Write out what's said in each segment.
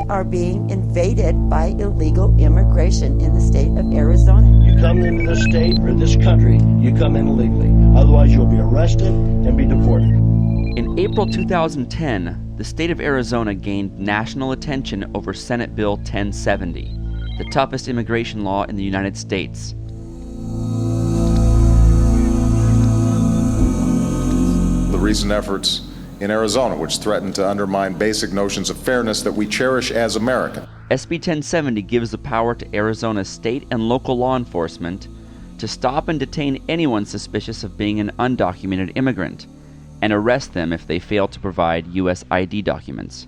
are being invaded by illegal immigration in the state of Arizona. You come into this state or this country, you come in illegally. Otherwise, you'll be arrested and be deported. In April 2010, the state of Arizona gained national attention over Senate Bill 1070, the toughest immigration law in the United States. The recent efforts in Arizona, which threaten to undermine basic notions of fairness that we cherish as Americans. SB 1070 gives the power to Arizona's state and local law enforcement to stop and detain anyone suspicious of being an undocumented immigrant, and arrest them if they fail to provide U.S. ID documents.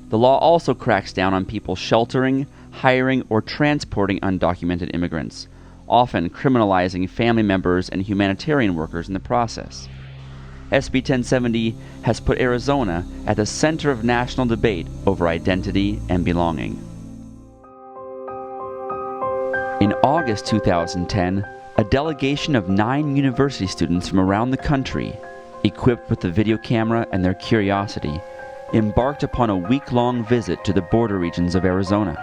The law also cracks down on people sheltering, hiring, or transporting undocumented immigrants, often criminalizing family members and humanitarian workers in the process. SB 1070 has put Arizona at the center of national debate over identity and belonging. In August 2010, a delegation of 9 university students from around the country, equipped with a video camera and their curiosity, embarked upon a week-long visit to the border regions of Arizona.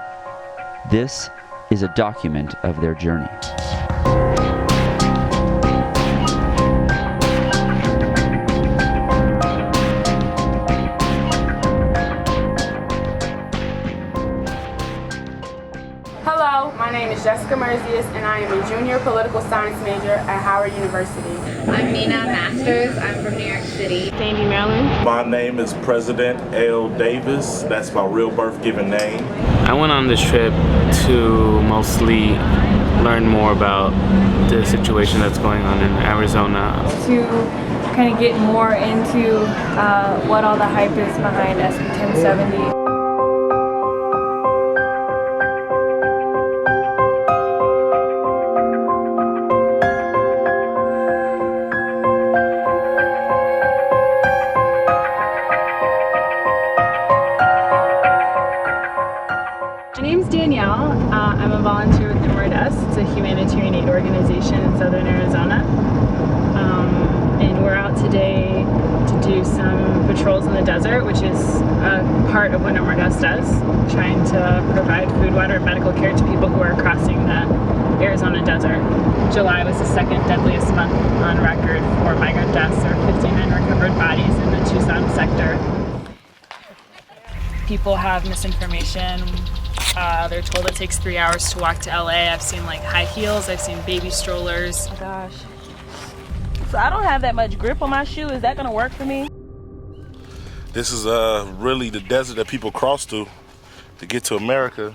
This is a document of their journey. Hello, my name is Jessica Merzius, and I am a junior political science major at Howard University. I'm Nina Masters. I'm from New York City. Sandy, Maryland. My name is President L. Davis. That's my real birth given name. I went on this trip to mostly learn more about the situation that's going on in Arizona. To kind of get more into what all the hype is behind SB 1070. My name's Danielle. I'm a volunteer with It's a humanitarian aid organization in southern Arizona. And we're out today to do some patrols in the desert, which is a part of what does, trying to provide food, water, and medical care to people who are crossing the Arizona desert. July was the second deadliest month on record for migrant deaths. There are 59 recovered bodies in the Tucson sector. People have misinformation. They're told it takes 3 hours to walk to LA. I've seen like high heels, I've seen baby strollers. Oh gosh. So I don't have that much grip on my shoe. Is that gonna work for me? This is really the desert that people cross to get to America,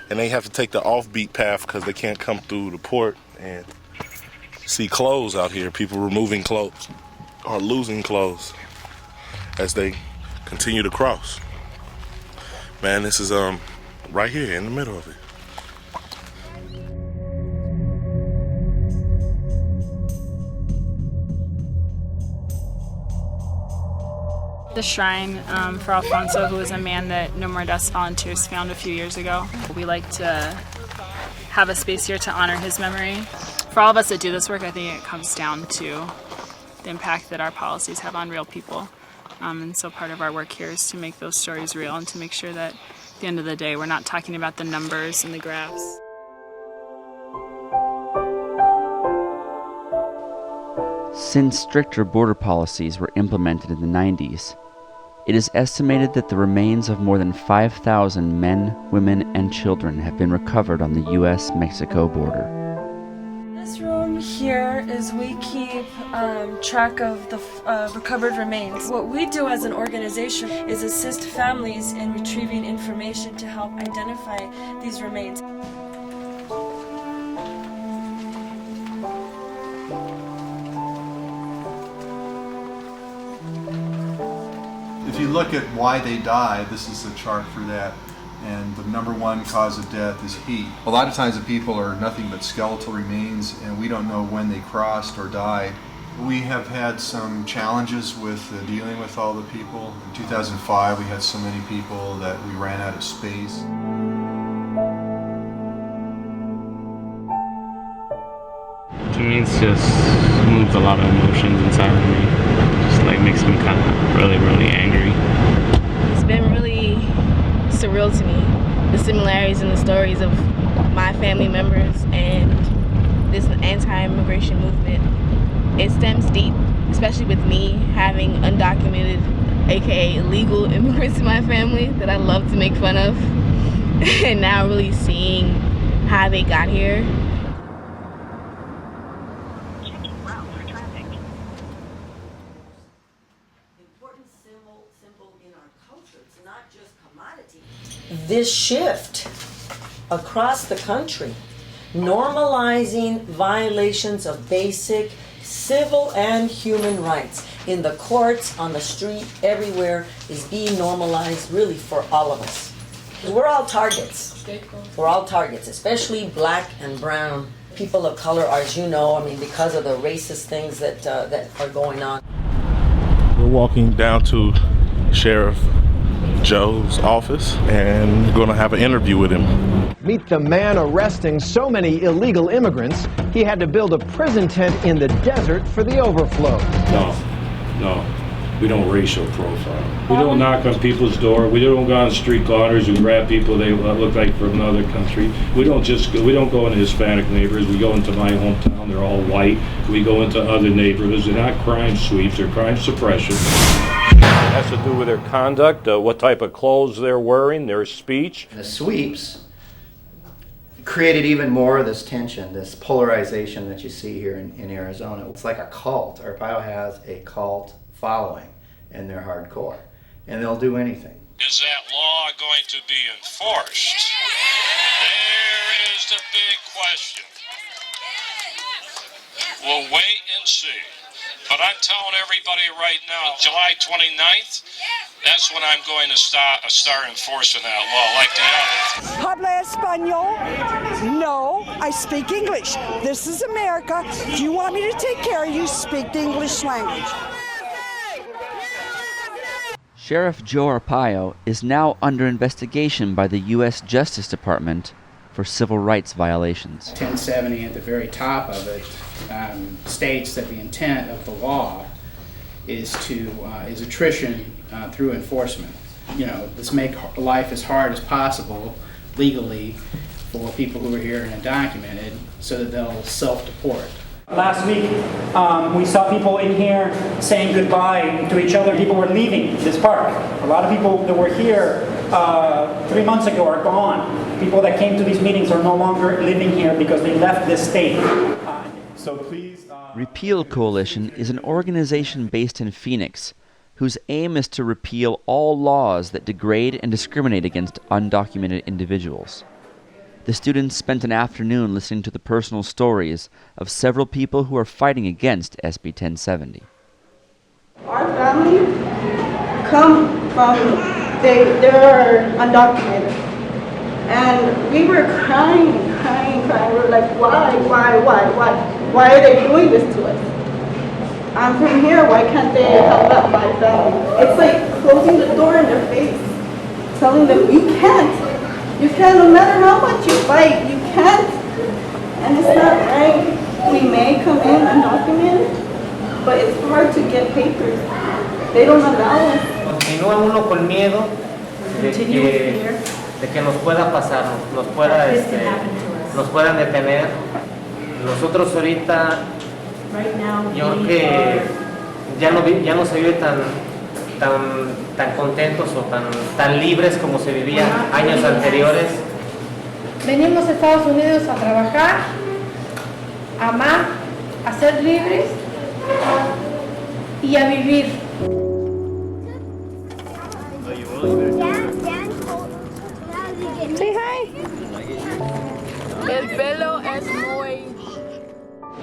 and they have to take the offbeat path because they can't come through the port and see clothes out here. People removing clothes or losing clothes as they continue to cross. Man, this is right here in the middle of it. The shrine for Alfonso, who was a man that No More Deaths volunteers found a few years ago. We like to have a space here to honor his memory. For all of us that do this work, I think it comes down to the impact that our policies have on real people. And so part of our work here is to make those stories real and to make sure that at the end of the day, we're not talking about the numbers and the graphs. Since stricter border policies were implemented in the 90s, it is estimated that the remains of more than 5,000 men, women, and children have been recovered on the U.S.-Mexico border. This room here is we keep track of the recovered remains. What we do as an organization is assist families in retrieving information to help identify these remains. If you look at why they died, this is a chart for that. And the number one cause of death is heat. A lot of times the people are nothing but skeletal remains, and we don't know when they crossed or died. We have had some challenges with dealing with all the people. In 2005, we had so many people that we ran out of space. To me, it's just moves a lot of emotions inside of me. Just like makes me kind of really, really angry. It's been really surreal similarities in the stories of my family members and this anti-immigration movement. It stems deep, especially with me having undocumented, aka illegal immigrants in my family that I love to make fun of, and now really seeing how they got here. This shift across the country, normalizing violations of basic civil and human rights in the courts, on the street, everywhere, is being normalized really for all of us. We're all targets. We're all targets, especially black and brown people of color, as you know, I mean, because of the racist things that are going on. We're walking down to Sheriff Joe's office, and we're going to have an interview with him. Meet the man arresting so many illegal immigrants, he had to build a prison tent in the desert for the overflow. No, we don't racial profile. We don't knock on people's door. We don't go on street corners and grab people they look like from another country. We don't go into Hispanic neighborhoods. We go into my hometown. They're all white. We go into other neighborhoods. They're not crime sweeps. They're crime suppression. It has to do with their conduct, what type of clothes they're wearing, their speech. The sweeps created even more of this tension, this polarization that you see here in Arizona. It's like a cult. Arpaio has a cult following, and they're hardcore, and they'll do anything. Is that law going to be enforced? There is the big question. We'll wait and see. But I'm telling everybody right now, July 29th, that's when I'm going to start enforcing that law like the others. Habla Espanol? No, I speak English. This is America. If you want me to take care of you, speak the English language. Sheriff Joe Arpaio is now under investigation by the U.S. Justice Department for civil rights violations. 1070 at the very top of it states that the intent of the law is attrition through enforcement. You know, let's make life as hard as possible legally for people who are here and undocumented so that they'll self-deport. Last week, we saw people in here saying goodbye to each other. People were leaving this park. A lot of people that were here 3 months ago are gone. People that came to these meetings are no longer living here because they left this state. So please... Repeal Coalition is an organization based in Phoenix whose aim is to repeal all laws that degrade and discriminate against undocumented individuals. The students spent an afternoon listening to the personal stories of several people who are fighting against SB 1070. Our family come from, they're undocumented. And we were crying. We were like, why? Why are they doing this to us? I'm from here, why can't they help out my family? It's like closing the door in their face, telling them, you can't, no matter how much you fight, you can't. And it's not right. We may come in undocumented, but it's hard to get papers. They don't allow us. Continúa uno con miedo de que nos pueda pasar, nos puedan detener. Nosotros ahorita, yo creo que ya no se vive tan contentos o tan libres como se vivía años anteriores. Venimos a Estados Unidos a trabajar, a amar, a ser libres y a vivir. Say hi. El pelo es muy...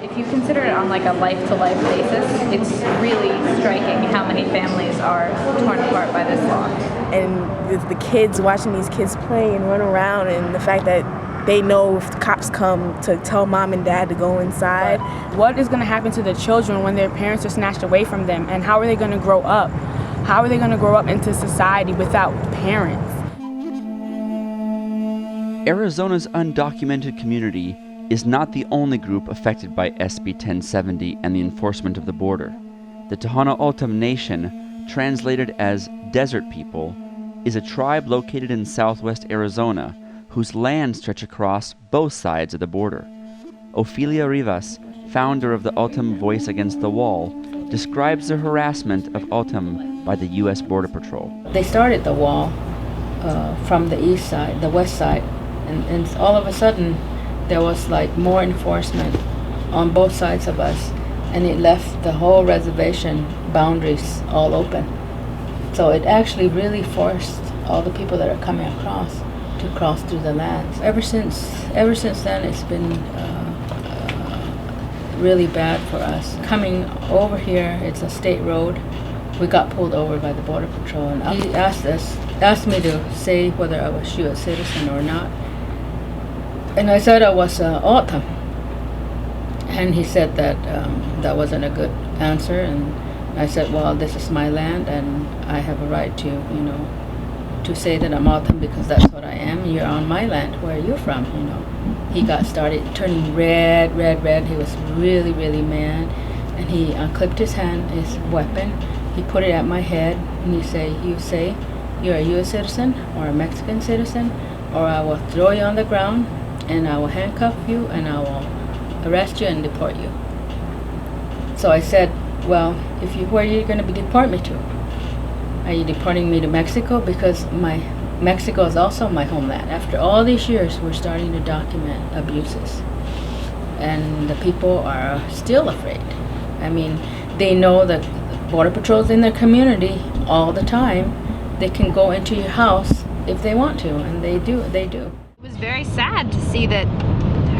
If you consider it on like a life-to-life basis, it's really striking how many families are torn apart by this law. And with the kids, watching these kids play and run around, and the fact that they know if the cops come to tell mom and dad to go inside. What is going to happen to the children when their parents are snatched away from them? And how are they going to grow up? How are they going to grow up into society without parents? Arizona's undocumented community is not the only group affected by SB 1070 and the enforcement of the border. The Tohono O'odham Nation, translated as Desert People, is a tribe located in southwest Arizona whose lands stretch across both sides of the border. Ofelia Rivas, founder of the Autumn Voice Against the Wall, describes the harassment of Autumn by the U.S. Border Patrol. They started the wall from the east side, the west side, and all of a sudden there was like more enforcement on both sides of us, and it left the whole reservation boundaries all open. So it actually really forced all the people that are coming across to cross through the lands. Ever since then, it's been really bad for us. Coming over here, it's a state road. We got pulled over by the Border Patrol, and he asked me to say whether I was U.S. citizen or not. And I said I was Autumn. And he said that that wasn't a good answer, and I said, well, this is my land, and I have a right to, to say that I'm Autumn because that's what I am. You're on my land. Where are you from? He started turning red. He was really, really mad, and he unclipped his weapon. He put it at my head, and you say you're a U.S. citizen or a Mexican citizen, or I will throw you on the ground, and I will handcuff you, and I will arrest you and deport you. So I said, well, where are you going to deport me to? Are you deporting me to Mexico? Because Mexico is also my homeland. After all these years, we're starting to document abuses. And the people are still afraid. I mean, they know that Border Patrol's in their community all the time. They can go into your house if they want to, and they do. It was very sad to see that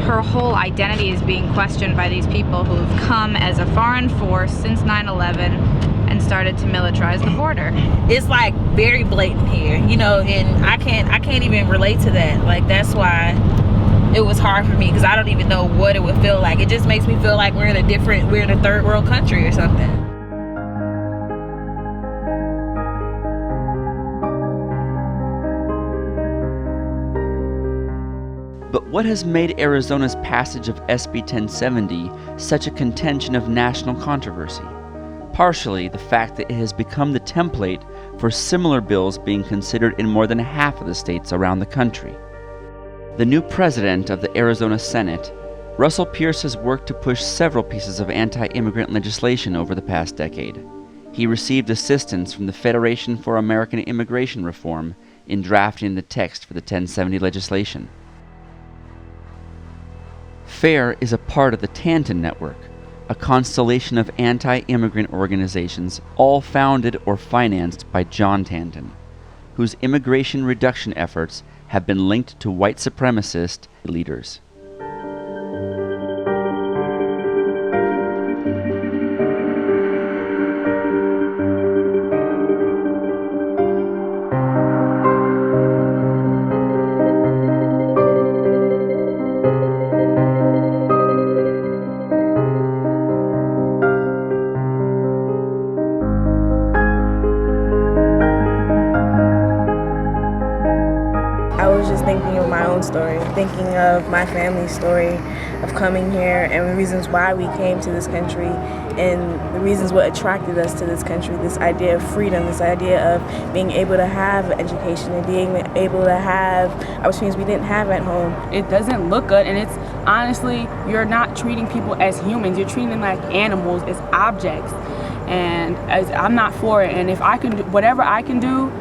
her whole identity is being questioned by these people who have come as a foreign force since 9/11 and started to militarize the border. It's like very blatant here, and I can't even relate to that. Like, that's why it was hard for me, because I don't even know what it would feel like. It just makes me feel like we're in a third world country or something. But what has made Arizona's passage of SB1070 such a contention of national controversy? Partially the fact that it has become the template for similar bills being considered in more than half of the states around the country. The new president of the Arizona Senate, Russell Pierce, has worked to push several pieces of anti-immigrant legislation over the past decade. He received assistance from the Federation for American Immigration Reform in drafting the text for the 1070 legislation. FAIR is a part of the Tanton Network, a constellation of anti-immigrant organizations all founded or financed by John Tanton, whose immigration reduction efforts have been linked to white supremacist leaders. Thinking of my own story, thinking of my family's story of coming here and the reasons why we came to this country and the reasons what attracted us to this country, this idea of freedom, this idea of being able to have education and being able to have opportunities we didn't have at home. It doesn't look good, and it's honestly, you're not treating people as humans, you're treating them like animals, as objects, and I'm not for it. And if I can do whatever I can do,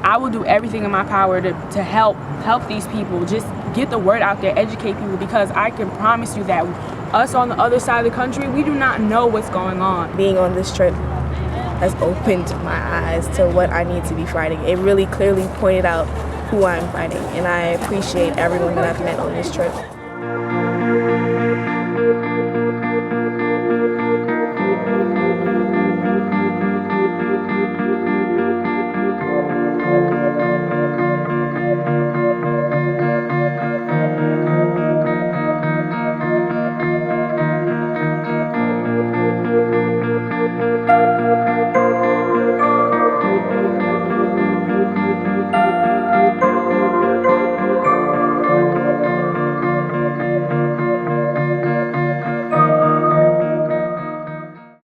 I will do everything in my power to help these people, just get the word out there, educate people, because I can promise you that us on the other side of the country, we do not know what's going on. Being on this trip has opened my eyes to what I need to be fighting. It really clearly pointed out who I'm fighting, and I appreciate everyone that I've met on this trip.